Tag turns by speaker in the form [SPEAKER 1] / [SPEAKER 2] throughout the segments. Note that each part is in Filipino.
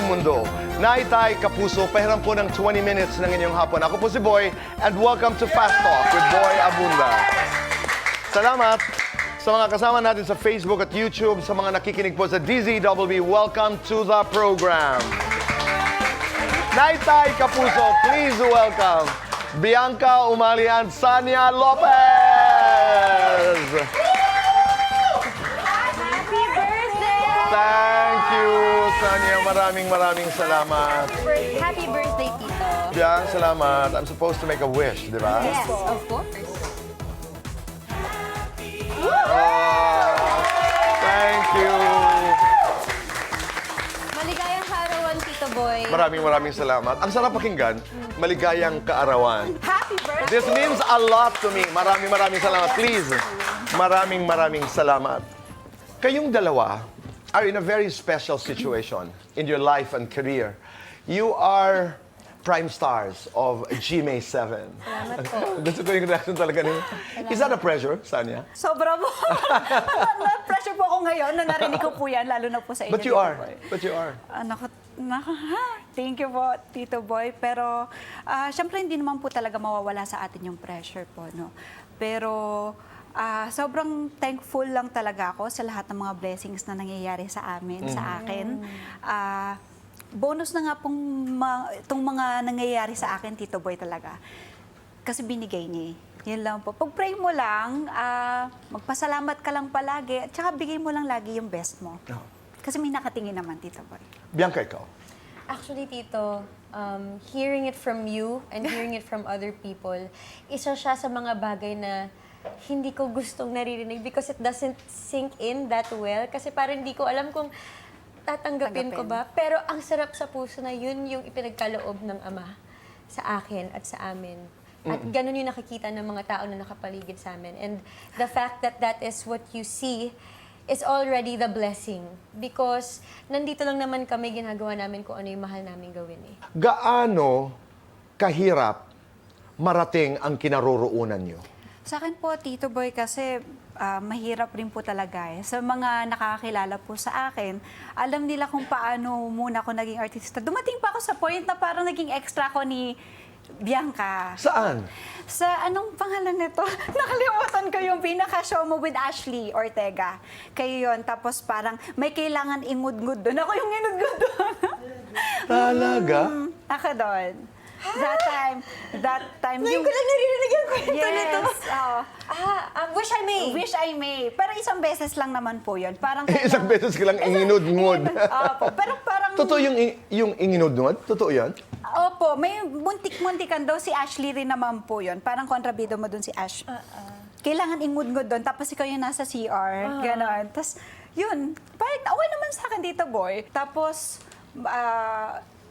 [SPEAKER 1] mundo. Naitay, Kapuso, pahiram po ng 20 minutes ng inyong hapon. Ako po si Boy, and welcome to Fast Talk with Boy Abunda. Salamat sa mga kasama natin sa Facebook at YouTube, sa mga nakikinig po sa DZWB. Welcome to the program. Naitay, Kapuso, please welcome Bianca Umalian, Sanya Lopez. Thank you, Sanya. Maraming salamat.
[SPEAKER 2] Happy birthday, Tito.
[SPEAKER 1] Biang, salamat. I'm supposed to make a wish, di ba?
[SPEAKER 2] Yes, of course.
[SPEAKER 1] Thank you.
[SPEAKER 2] Maligayang kaarawan, Tito Boy.
[SPEAKER 1] Maraming salamat. Ang sarap pakinggan, maligayang kaarawan.
[SPEAKER 2] Happy birthday!
[SPEAKER 1] This means a lot to me. Maraming salamat. Please, maraming salamat. Kayong dalawa are in a very special situation in your life and career. You are prime stars of GMA 7.
[SPEAKER 2] Salamat po.
[SPEAKER 1] Gusto ko yung reaction talaga niyo. Is that a pressure, Sanya?
[SPEAKER 3] Sobra po. Na-pressure po ako ngayon na narinig ko po yan, lalo na po sa inyo.
[SPEAKER 1] But you
[SPEAKER 3] Tito
[SPEAKER 1] are.
[SPEAKER 3] Boy.
[SPEAKER 1] But you are.
[SPEAKER 3] Thank you po, Tito Boy. Pero, syempre hindi naman po talaga mawawala sa atin yung pressure po, no? Pero, sobrang thankful lang talaga ako sa lahat ng mga blessings na nangyayari sa amin, sa akin. Bonus na nga pong itong mga nangyayari sa akin, Tito Boy, talaga. Kasi binigay niya. Yun lang po. Pag-pray mo lang, magpasalamat ka lang palagi, at saka bigay mo lang lagi yung best mo. Kasi may nakatingin naman, Tito Boy.
[SPEAKER 1] Bianca, ikaw.
[SPEAKER 2] Actually, Tito, hearing it from you and hearing it from other people, isa siya sa mga bagay na hindi ko gustong naririnig because it doesn't sink in that well. Kasi parang hindi ko alam kung tatanggapin ko ba. Pero ang sarap sa puso na yun yung ipinagkaloob ng Ama sa akin at sa amin. At ganun yung nakikita ng mga tao na nakapaligid sa amin. And the fact that that is what you see is already the blessing. Because nandito lang naman kami, ginagawa namin kung ano yung mahal namin gawin eh.
[SPEAKER 1] Gaano kahirap marating ang kinaroroonan nyo?
[SPEAKER 3] Sa akin po, Tito Boy, kasi mahirap rin po talaga eh. Sa mga nakakakilala po sa akin, alam nila kung paano muna ako naging artista. Dumating pa ako sa point na parang naging extra ko ni Bianca.
[SPEAKER 1] Saan?
[SPEAKER 3] Sa anong pangalan nito? Nakalimutan ko yung pinaka-show mo with Ashley Ortega. Kayo yun. Tapos parang may kailangan ingud-ngud doon. Ako yung ingud-ngud doon.
[SPEAKER 1] Talaga?
[SPEAKER 3] Ako doon. That time.
[SPEAKER 2] Ngayon ko lang naririnig yung kwento nito.
[SPEAKER 3] Oo.
[SPEAKER 2] Wish I May.
[SPEAKER 3] Wish I May. Pero isang beses lang naman po yun. Parang
[SPEAKER 1] Isang beses ka lang inginod-ngod.
[SPEAKER 3] Opo. Pero parang...
[SPEAKER 1] Totoo yung inginod-ngod? Totoo yan?
[SPEAKER 3] Opo. May muntik-muntikan daw si Ashley rin naman po yun. Parang kontrabido mo dun si Ash. Kailangan ingud-ngud doon. Tapos ikaw yung nasa CR. Ganon. Tapos, yun. Parang okay naman sa akin dito, Boy. Tapos,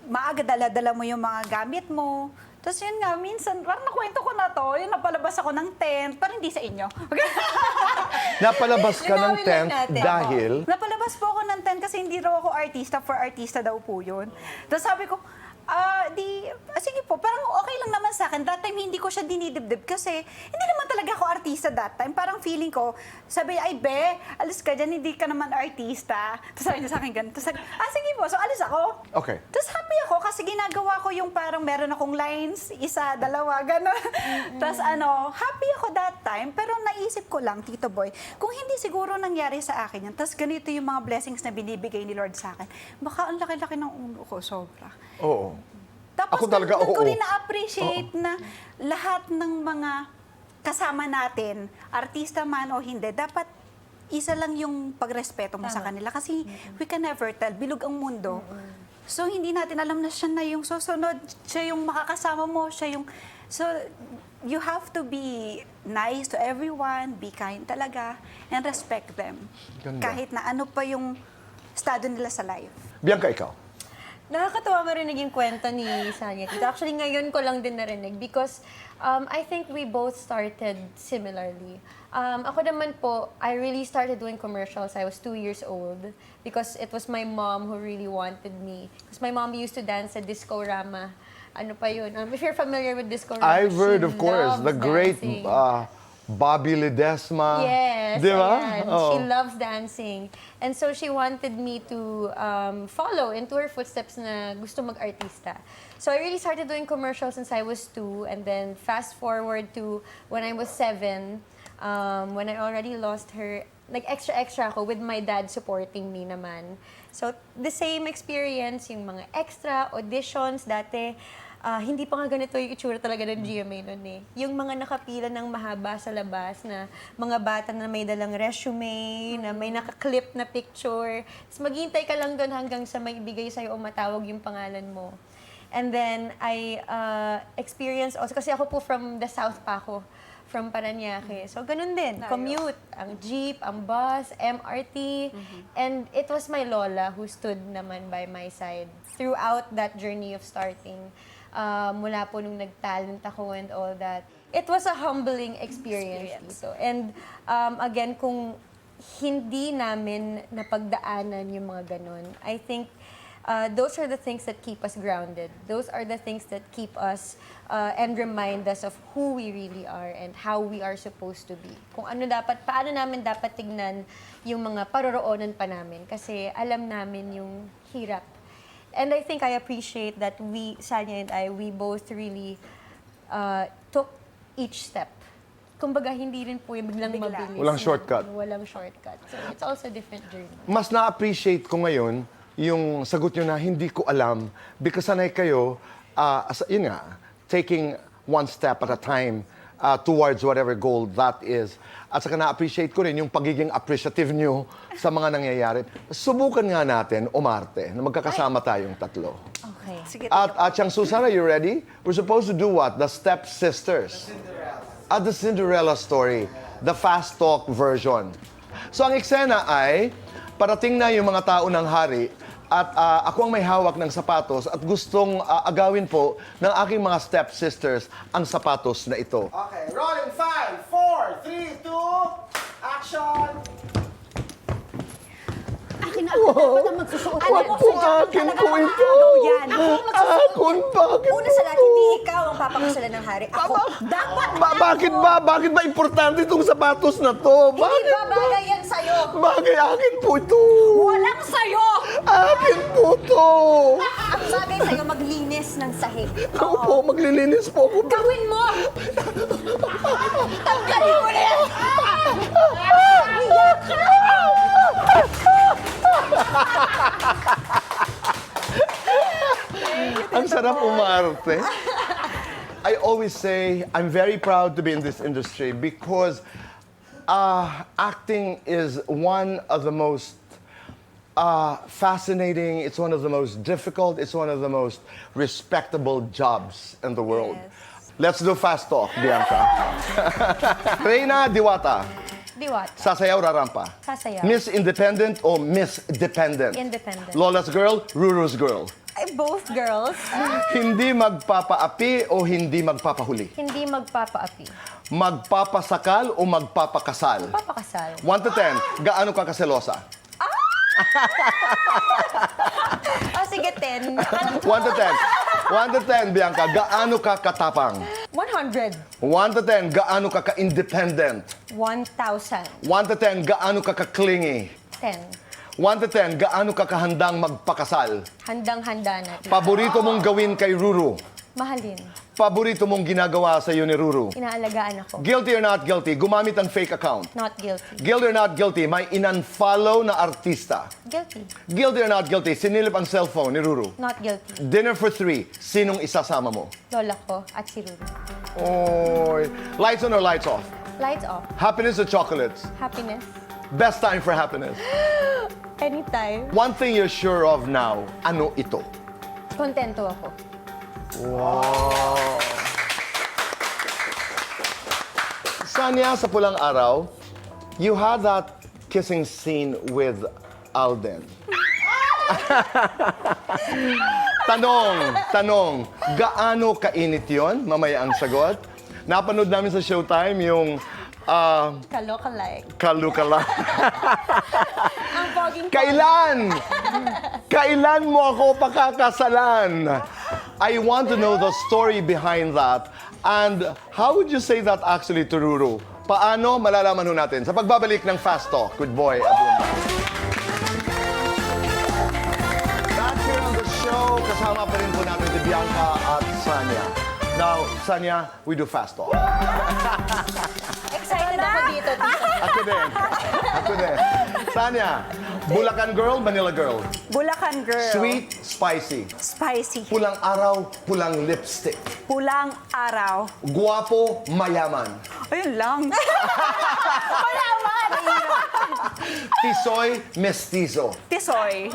[SPEAKER 3] maaga dala-dala mo yung mga gamit mo. Tapos yun nga, minsan, parang nakwento ko na to, yung napalabas ako ng tent, parang hindi sa inyo.
[SPEAKER 1] Napalabas ka ng
[SPEAKER 2] Linawin lang
[SPEAKER 1] tent
[SPEAKER 2] natin.
[SPEAKER 1] dahil...
[SPEAKER 3] Napalabas po ako ng tent kasi hindi raw ako artista, for artista daw po yun. Tapos sabi ko, sige po, parang okay lang naman sa akin. That time, hindi ko siya dinidibdib kasi hindi naman talaga ako artista that time. Parang feeling ko, sabi, ay be, alis ka dyan, hindi ka naman artista. Tapos sabi niya sa akin ganito. Tapos, sige po, so alis ako.
[SPEAKER 1] Okay.
[SPEAKER 3] Tapos happy ako kasi ginagawa ko yung parang meron akong lines, isa, dalawa, gano'n. Tapos happy ako that time. Pero naisip ko lang, Tito Boy, kung hindi siguro nangyari sa akin yan, tapos ganito yung mga blessings na binibigay ni Lord sa akin, baka ang laki-laki ng ulo ko, sobra.
[SPEAKER 1] Oo.
[SPEAKER 3] Tapos
[SPEAKER 1] Ako talaga,
[SPEAKER 3] doon ko
[SPEAKER 1] oo.
[SPEAKER 3] rin na-appreciate na lahat ng mga kasama natin, artista man o hindi, dapat isa lang yung pagrespeto mo sa kanila. Kasi we can never tell, bilog ang mundo. So hindi natin alam na siya na yung susunod, siya yung makakasama mo, siya yung... So you have to be nice to everyone, be kind talaga, and respect them.
[SPEAKER 1] Ganda.
[SPEAKER 3] Kahit na ano pa yung estado nila sa life.
[SPEAKER 1] Bianca, ikaw.
[SPEAKER 2] Nakakatawa marinig yung kwento ni Sanya. Actually, ngayon ko lang din narinig because I think we both started similarly. Ako naman po, I really started doing commercials. I was 2 years old because it was my mom who really wanted me. Because my mom used to dance at Disco-Rama. Ano pa yun? If you're familiar with Disco-Rama,
[SPEAKER 1] I've heard,
[SPEAKER 2] she
[SPEAKER 1] of course,
[SPEAKER 2] loves
[SPEAKER 1] the great
[SPEAKER 2] dancing.
[SPEAKER 1] Bobby Ledesma.
[SPEAKER 2] Yes,
[SPEAKER 1] Di ba?
[SPEAKER 2] ayan.
[SPEAKER 1] Oo.
[SPEAKER 2] She loves dancing. And so she wanted me to follow into her footsteps na gusto mag-artista. So I really started doing commercials since I was 2, and then fast forward to when I was 7, when I already lost her, like extra ako with my dad supporting me naman. So the same experience, yung mga extra auditions dati, hindi pa nga ganito yung itsura talaga ng GMA noon eh. Yung mga nakapila ng mahaba sa labas na mga bata na may dalang resume, na may nakaklip na picture. Tapos maghintay ka lang doon hanggang sa may ibigay sa'yo o matawag yung pangalan mo. And then I experienced also, kasi ako po from the South pa ako, from Parañaque. So ganun din, commute, ang jeep, ang bus, MRT. And it was my lola who stood naman by my side throughout that journey of starting. Mula po nung nag-talent ako and all that. It was a humbling experience dito. And again, kung hindi namin napagdaanan yung mga ganun, I think those are the things that keep us grounded. Those are the things that keep us and remind us of who we really are and how we are supposed to be. Kung ano dapat, paano namin dapat tignan yung mga paroroonan pa namin. Kasi alam namin yung hirap. And I think I appreciate that we, Sanya and I, we both really took each step. Kumbaga, hindi rin po yung biglang mabilis.
[SPEAKER 1] Walang shortcut.
[SPEAKER 2] Walang shortcut. So it's also a different journey.
[SPEAKER 1] Mas na-appreciate ko ngayon yung sagot nyo na hindi ko alam because sanay kayo, yun nga, taking one step at a time towards whatever goal that is. At saka na-appreciate ko rin yung pagiging appreciative nyo sa mga nangyayari. Subukan nga natin, umarte, na magkakasama tayong tatlo.
[SPEAKER 2] Okay.
[SPEAKER 3] Sige,
[SPEAKER 1] At Chang Susan, are you ready? We're supposed to do what? The Step Sisters. The Cinderella story. The fast talk version. So ang eksena ay, parating na yung mga tao ng hari at ako ang may hawak ng sapatos at gustong agawin po ng aking mga stepsisters ang sapatos na ito.
[SPEAKER 4] Okay, rolling 5, 4, 3, 2, action!
[SPEAKER 5] Akin na ako dapat ang magsusuot.
[SPEAKER 1] Wag po akin po ito.
[SPEAKER 3] yan.
[SPEAKER 1] Akon, bakit
[SPEAKER 5] Una sa lahat, hindi ikaw ang papakasalan ng hari. Ako, dapat
[SPEAKER 1] Bakit ba importante itong sapatos na to?
[SPEAKER 5] hindi ba bagay yan sa'yo?
[SPEAKER 1] Bagay akin po ito.
[SPEAKER 5] Walang sa'yo!
[SPEAKER 1] Akin po to.
[SPEAKER 5] Ang bagay sa'yo, maglinis ng sahig.
[SPEAKER 1] Ako po, maglilinis po ako.
[SPEAKER 5] Gawin mo! Tanggalin mo na yan! Iyak ka!
[SPEAKER 1] Ang sarap umarte. I always say, I'm very proud to be in this industry because acting is one of the most fascinating, it's one of the most difficult, it's one of the most respectable jobs in the world.
[SPEAKER 2] Yes.
[SPEAKER 1] Let's do fast talk, Bianca. Reina Diwata,
[SPEAKER 2] Diwat.
[SPEAKER 1] sasayaw rarampa.
[SPEAKER 2] Sasayaw.
[SPEAKER 1] Miss Independent o Miss Dependent?
[SPEAKER 2] Independent.
[SPEAKER 1] Lola's girl, Ruru's girl.
[SPEAKER 2] Both girls.
[SPEAKER 1] Hindi magpapaapi o hindi magpapahuli?
[SPEAKER 2] Hindi magpapaapi.
[SPEAKER 1] Magpapasakal o magpapakasal?
[SPEAKER 2] Papakasal.
[SPEAKER 1] 1 to 10, gaano ka kaselosa?
[SPEAKER 2] Sige, 10.
[SPEAKER 1] 1 to 10. 1 to 10, Bianca, gaano ka katapang?
[SPEAKER 2] 100.
[SPEAKER 1] 1 to 10, gaano ka ka-independent?
[SPEAKER 2] 1,000.
[SPEAKER 1] 1 to 10, gaano ka ka-clingy?
[SPEAKER 2] 10.
[SPEAKER 1] 1 to 10, gaano ka kahandang magpakasal?
[SPEAKER 2] Handang-handa natin.
[SPEAKER 1] Paborito mong gawin kay Ruru?
[SPEAKER 2] Mahalin.
[SPEAKER 1] Paborito mong ginagawa sa iyo ni Ruru?
[SPEAKER 2] Inaalagaan ako.
[SPEAKER 1] Guilty or not guilty, gumamit ng fake account?
[SPEAKER 2] Not guilty.
[SPEAKER 1] Guilty or not guilty, may in-unfollow na artista?
[SPEAKER 2] Guilty.
[SPEAKER 1] Guilty or not guilty, sinilip ang cellphone ni Ruru?
[SPEAKER 2] Not guilty.
[SPEAKER 1] Dinner for 3, sinong isasama mo?
[SPEAKER 2] Lola ko at si Ruru.
[SPEAKER 1] Oy. Lights on or lights off?
[SPEAKER 2] Lights off.
[SPEAKER 1] Happiness or chocolates?
[SPEAKER 2] Happiness.
[SPEAKER 1] Best time for happiness.
[SPEAKER 2] Anytime.
[SPEAKER 1] One thing you're sure of now, ano ito?
[SPEAKER 2] Kontento ako.
[SPEAKER 1] Wow. Sanya, sa Pulang Araw, you had that kissing scene with Alden. Tanong, gaano kainit yon? Mamaya ang sagot. Napanood namin sa Showtime yung
[SPEAKER 2] Kaloka-like.
[SPEAKER 1] kalukala.
[SPEAKER 2] Ang poging
[SPEAKER 1] Kailan mo ako pakakasalan? I want to know the story behind that. And how would you say that actually to Ruru? Paano malalaman ho natin? Sa pagbabalik ng Fast Talk with Boy Abunda. Back here on the show, kasama pa rin po natin si Bianca at Sanya. Now, Sanya, we do Fast Talk.
[SPEAKER 2] Excited ako dito, tito.
[SPEAKER 1] Ako din. Ako din. Sanya, Bulacan girl, Manila girl.
[SPEAKER 3] Bulacan girl.
[SPEAKER 1] Sweet, spicy.
[SPEAKER 3] Spicy.
[SPEAKER 1] Pulang araw, pulang lipstick.
[SPEAKER 3] Pulang araw.
[SPEAKER 1] Guwapo, mayaman.
[SPEAKER 3] Ayun lang.
[SPEAKER 1] Tisoy, mestizo.
[SPEAKER 3] Tisoy.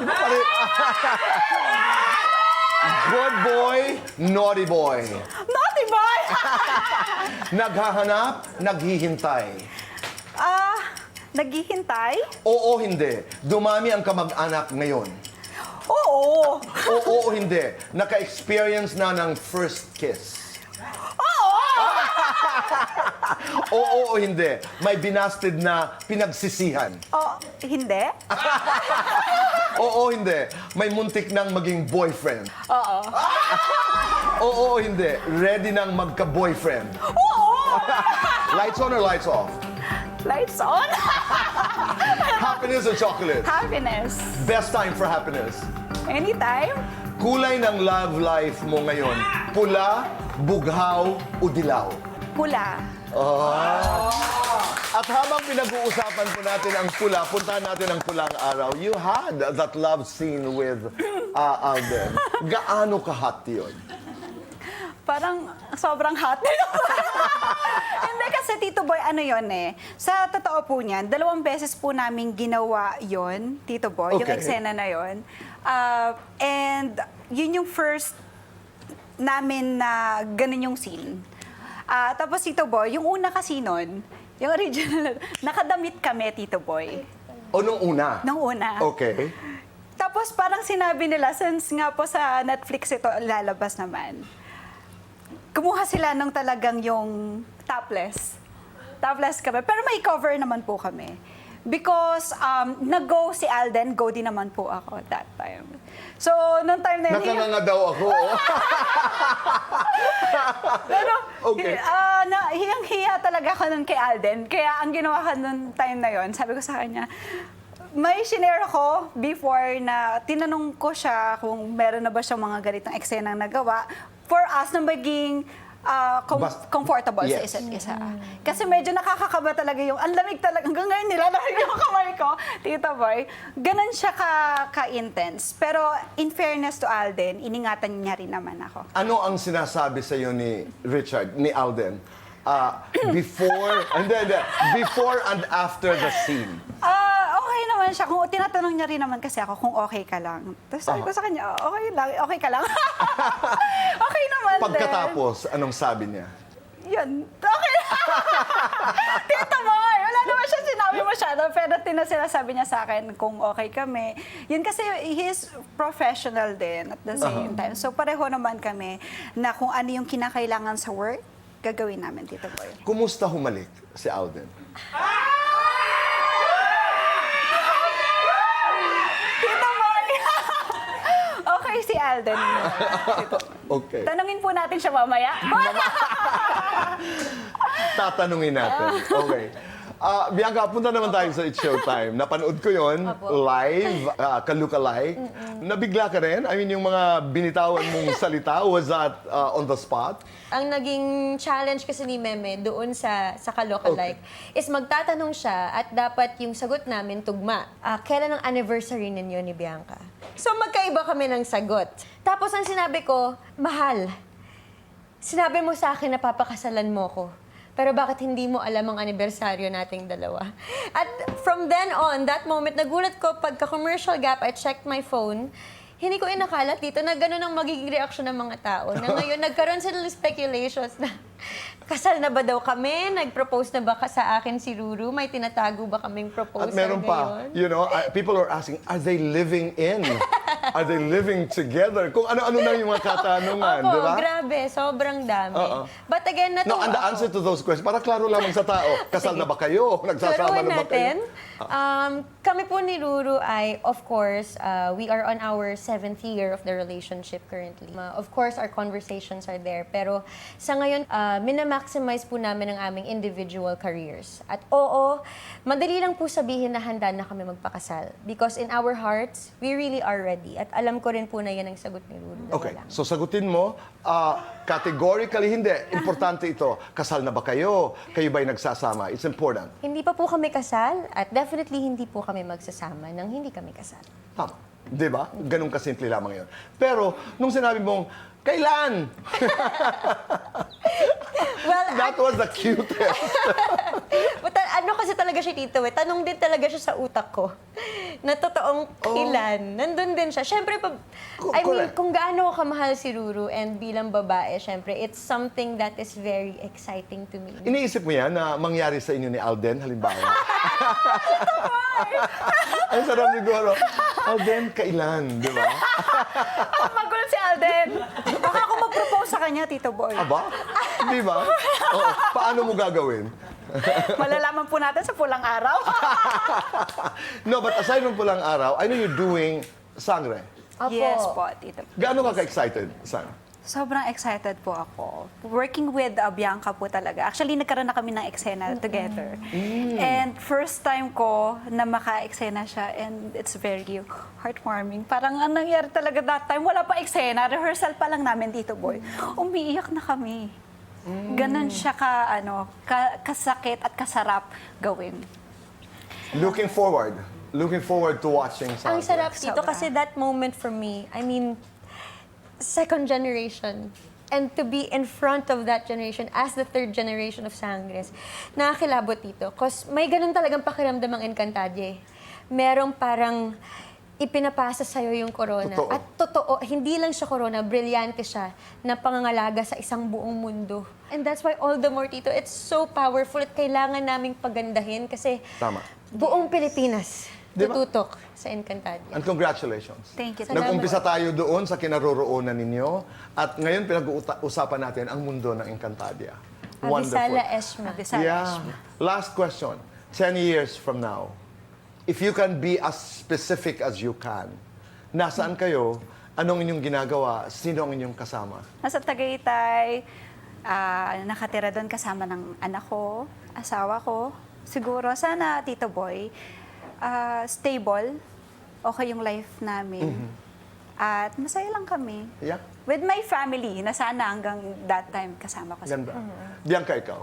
[SPEAKER 1] Good boy, naughty boy.
[SPEAKER 3] Naughty boy!
[SPEAKER 1] Naghahanap, naghihintay.
[SPEAKER 3] Naghihintay?
[SPEAKER 1] Oo, hindi. Dumami ang kamag-anak ngayon.
[SPEAKER 3] Oo.
[SPEAKER 1] Oo, hindi. Naka-experience na ng first kiss. Oo, hindi. May binasted na pinagsisihan.
[SPEAKER 3] Oh, hindi?
[SPEAKER 1] Oo, hindi. May muntik nang maging boyfriend.
[SPEAKER 3] Oo.
[SPEAKER 1] Oo, hindi. Ready nang magka-boyfriend.
[SPEAKER 3] Oo!
[SPEAKER 1] Lights on or lights off?
[SPEAKER 3] Lights on?
[SPEAKER 1] Happiness or chocolate?
[SPEAKER 3] Happiness.
[SPEAKER 1] Best time for happiness.
[SPEAKER 3] Anytime?
[SPEAKER 1] Kulay ng love life mo ngayon, pula, bughaw, o dilaw?
[SPEAKER 3] Pula.
[SPEAKER 1] At habang pinag-uusapan po natin ang pula, puntahan natin ang Pulang Araw. You had that love scene with Alden. Gaano ka-hot yun?
[SPEAKER 3] Parang sobrang hot. Hindi kasi, Tito Boy, ano yon eh. Sa totoo po niyan, 2 beses po namin ginawa yon, Tito Boy, yung
[SPEAKER 1] Okay.
[SPEAKER 3] eksena na yon. And yun yung first namin na ganun yung scene. Tapos, Tito Boy, yung una kasi nun, yung original, nakadamit kami, Tito Boy.
[SPEAKER 1] O nung una?
[SPEAKER 3] Nung una.
[SPEAKER 1] Okay.
[SPEAKER 3] Tapos parang sinabi nila, since nga po sa Netflix ito lalabas naman, kumuha sila ng talagang yung topless. Topless kami. Pero may cover naman po kami. Because nag-go si Alden, go din naman po ako that time. So, nung time na yun,
[SPEAKER 1] Nakanganga daw ako.
[SPEAKER 3] pero,
[SPEAKER 1] Okay.
[SPEAKER 3] hiyang-hiya talaga ako nun kay Alden. Kaya ang ginawa ko nung time na yon, sabi ko sa kanya, may shinare ako before na tinanong ko siya kung meron na ba siyang mga ganitong eksenang nagawa for us na maging comfortable
[SPEAKER 1] Yes.
[SPEAKER 3] sa isa't isa. Kasi medyo nakakakaba talaga yung, ang lamig talaga, hanggang ngayon nilalamig yung kamay ko, Tito Boy. Ganon siya ka-intense. Pero in fairness to Alden, iningatan niya rin naman ako.
[SPEAKER 1] Ano ang sinasabi sa iyo ni Richard, ni Alden? Before and after the scene.
[SPEAKER 3] Okay naman siya. Kung tinatanong niya rin naman kasi ako kung okay ka lang. Tapos sabi ko sa kanya, okay lang, okay ka lang. Okay naman din.
[SPEAKER 1] Pagkatapos, anong sabi niya?
[SPEAKER 3] Yun, okay lang. Tito Boy, wala naman siya sinabi masyado. Pero sinasabi niya sa akin kung okay kami. Yun kasi he's professional din at the same time. So pareho naman kami na kung ano yung kinakailangan sa work, gagawin namin, Tito Boy.
[SPEAKER 1] Kumusta humalik si Alden?
[SPEAKER 3] Tito Boy! Okay si Alden.
[SPEAKER 1] Okay.
[SPEAKER 3] Tanungin po natin siya mamaya.
[SPEAKER 1] Tatanungin natin. Okay. Bianca, punta naman tayo sa It's Showtime. Napanood ko yon live, kalukalay. Nabigla ka rin? I mean, yung mga binitawan mong salita, was that on the spot?
[SPEAKER 2] Ang naging challenge kasi ni Meme doon sa Kalokalike is magtatanong siya at dapat yung sagot namin tugma. Kailan ang anniversary ninyo ni Bianca? So magkaiba kami ng sagot. Tapos ang sinabi ko, mahal, sinabi mo sa akin na papakasalan mo ko. Pero bakit hindi mo alam ang anibersaryo nating dalawa? At from then on, that moment, nagulat ko pagka-commercial gap, I checked my phone, hindi ko inakala dito na gano'n ang magiging reaksyon ng mga tao. Na ngayon, nagkaroon sila ng speculations na kasal na ba daw kami? Nag-propose na ba ka sa akin si Ruru? May tinatago ba kaming proposal
[SPEAKER 1] At meron pa,
[SPEAKER 2] ngayon?
[SPEAKER 1] you know, people are asking, are they living in? Are they living together? Kung ano-ano na yung mga katanungan,
[SPEAKER 2] Opo,
[SPEAKER 1] di ba?
[SPEAKER 2] grabe. Sobrang dami.
[SPEAKER 1] Oo.
[SPEAKER 2] But again,
[SPEAKER 1] No,
[SPEAKER 2] natuwa
[SPEAKER 1] and the
[SPEAKER 2] ako.
[SPEAKER 1] answer to those questions, para klaro lamang sa tao, kasal na ba kayo? Nagsasama
[SPEAKER 2] Turuan
[SPEAKER 1] na ba kayo?
[SPEAKER 2] natin. Kami po ni Ruru ay, of course, we are on our 7th year of the relationship currently. Of course, our conversations are there. Pero sa ngayon, minamaximize po namin ang aming individual careers. At oo, madali lang po sabihin na handa na kami magpakasal. Because in our hearts, we really are ready. At alam ko rin po na yan ang sagot ni Rudy.
[SPEAKER 1] Okay, so sagutin mo, categorically hindi. Importante ito. Kasal na ba kayo? Kayo ba'y nagsasama? It's important.
[SPEAKER 2] Hindi pa po kami kasal at definitely hindi po kami magsasama nang hindi kami kasal.
[SPEAKER 1] Tama. Di ba? Ganun kasimple lamang yun. Pero, nung sinabi mong, kailan?
[SPEAKER 2] Well,
[SPEAKER 1] That was the cutest.
[SPEAKER 2] but ano kasi talaga siya, Tito, tanong din talaga siya sa utak ko na totoong kailan. Nandun din siya. Siyempre, I mean,
[SPEAKER 1] correct.
[SPEAKER 2] kung gaano ko kamahal si Ruru and bilang babae, siyempre, it's something that is very exciting to me.
[SPEAKER 1] Iniisip mo yan na mangyari sa inyo ni Alden, halimbawa? Ang sarap siguro. Alden, kailan? Di ba?
[SPEAKER 3] Magulo si Alden. Baka ako mag-propose sa kanya, Tito Boy.
[SPEAKER 1] Aba? Di ba? Oo. Paano mo gagawin?
[SPEAKER 3] Malalaman po natin sa Pulang Araw.
[SPEAKER 1] No, but aside from Pulang Araw, I know you're doing sangre.
[SPEAKER 2] Opo.
[SPEAKER 3] Yes po, Tito.
[SPEAKER 1] Gaano ka ka-excited, Sang?
[SPEAKER 3] Sobrang excited po ako. Working with Bianca po talaga. Actually, nagkaroon na kami ng eksena together. And first time ko na maka-eksena siya and it's very heartwarming. Parang ang nangyari talaga that time, wala pa eksena. Rehearsal pa lang namin, Tito Boy. Umiiyak na kami. Ganon siya kasakit at kasarap gawin.
[SPEAKER 1] Looking forward to watching sangre.
[SPEAKER 2] Ang sarap, Tito,
[SPEAKER 3] Sobra.
[SPEAKER 2] kasi that moment for me, I mean, second generation. And to be in front of that generation as the third generation of Sangres, nakakilabot dito. Because may ganun talagang pakiramdam ang Encantadie. Merong parang ipinapasa sa'yo yung corona.
[SPEAKER 1] Totoo.
[SPEAKER 2] At totoo, hindi lang siya corona, brilyante siya na pangangalaga sa isang buong mundo. And that's why all the more, Tito, it's so powerful at kailangan naming pagandahin kasi
[SPEAKER 1] Tama.
[SPEAKER 2] buong Pilipinas
[SPEAKER 1] Di ba?
[SPEAKER 2] tututok sa Encantadie.
[SPEAKER 1] And congratulations.
[SPEAKER 3] Thank you.
[SPEAKER 2] Salamat.
[SPEAKER 1] Nag-umpisa tayo doon sa kinaroroonan ninyo at ngayon pinag-uusapan natin ang mundo ng Encantadia.
[SPEAKER 2] Abisala Esma.
[SPEAKER 3] Abisala
[SPEAKER 1] Yeah.
[SPEAKER 3] Esma.
[SPEAKER 1] Last question. 10 years from now, if you can be as specific as you can, nasaan kayo? Anong inyong ginagawa? Sino ang inyong kasama?
[SPEAKER 3] Nasa Tagaytay, nakatira doon kasama ng anak ko, asawa ko. Siguro, sana, Tito Boy, stable, okay yung life namin. At masaya lang kami.
[SPEAKER 1] Yeah?
[SPEAKER 3] With my family, na sana hanggang that time kasama ko sila.
[SPEAKER 1] Ganda. Bianca, ikaw?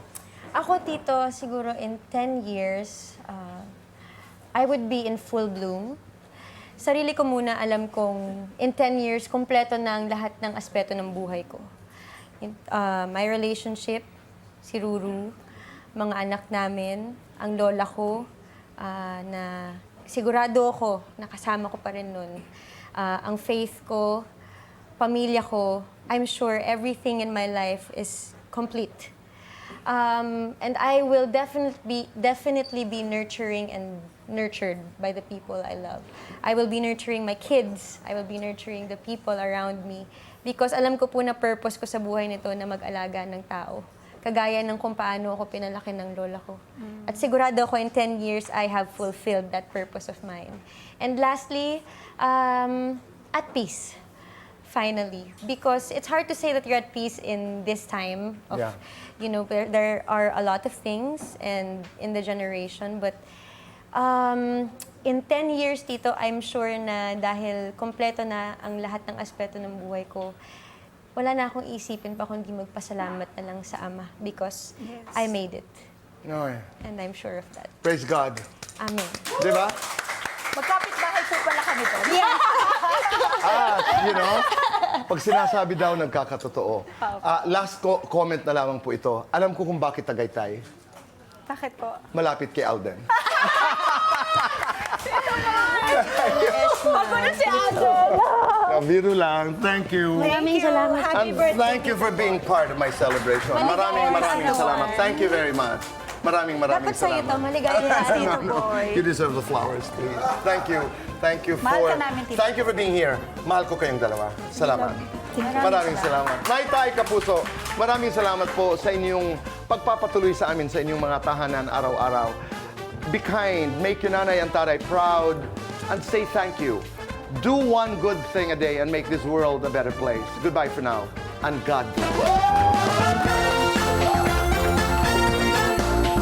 [SPEAKER 2] Ako, Tito, siguro in 10 years, I would be in full bloom. Sarili ko muna, alam kong in 10 years, kumpleto na ang lahat ng aspeto ng buhay ko. My relationship, si Ruru, mga anak namin, ang lola ko, na sigurado ako, nakasama ko pa rin nun. Ang faith ko, pamilya ko, I'm sure everything in my life is complete. And I will definitely be nurturing and nurtured by the people I love. I will be nurturing my kids. I will be nurturing the people around me. Because alam ko po na purpose ko sa buhay nito na mag-alaga ng tao. Kagaya ng kung paano ako pinalaki ng lola ko. At sigurado ako in 10 years, I have fulfilled that purpose of mine. And lastly, at peace. Finally. Because it's hard to say that you're at peace in this time of,
[SPEAKER 1] Yeah.
[SPEAKER 2] you know, there are a lot of things and in the generation. But in 10 years, Tito, I'm sure na dahil kompleto na ang lahat ng aspeto ng buhay ko, wala na akong isipin pa kundi magpasalamat na lang sa Ama because I made it.
[SPEAKER 1] Okay.
[SPEAKER 2] And I'm sure of that.
[SPEAKER 1] Praise God.
[SPEAKER 2] Amen.
[SPEAKER 1] Di ba?
[SPEAKER 3] Magkapit-bahay po pala kami doon.
[SPEAKER 1] You know, pag sinasabi daw, nagkakatotoo. Last comment na lamang po ito. Alam ko kung bakit Tagaytay.
[SPEAKER 3] Bakit po?
[SPEAKER 1] Malapit kay Alden.
[SPEAKER 3] Ako na si Alden!
[SPEAKER 1] Biro lang. Thank you.
[SPEAKER 2] Maraming salamat.
[SPEAKER 5] Happy
[SPEAKER 1] And
[SPEAKER 5] birthday.
[SPEAKER 1] thank you for being part of my celebration. Maraming salamat. Thank you very much. Maraming
[SPEAKER 2] Dapat sa'yo to,
[SPEAKER 1] salamat.
[SPEAKER 2] maligaya na
[SPEAKER 3] Tito Boy.
[SPEAKER 1] You deserve the flowers, please. Thank you. Thank you
[SPEAKER 3] Mahal
[SPEAKER 1] for
[SPEAKER 3] ka namin, Tito.
[SPEAKER 1] Thank you for being here. Mahal ko kayong dalawa. Salamat. Maraming salamat. Naitay Kapuso, maraming salamat po sa inyong pagpapatuloy sa amin sa inyong mga tahanan araw-araw. Be kind, make your nanay and taray proud, and say thank you. Do one good thing a day and make this world a better place. Goodbye for now, and God bless.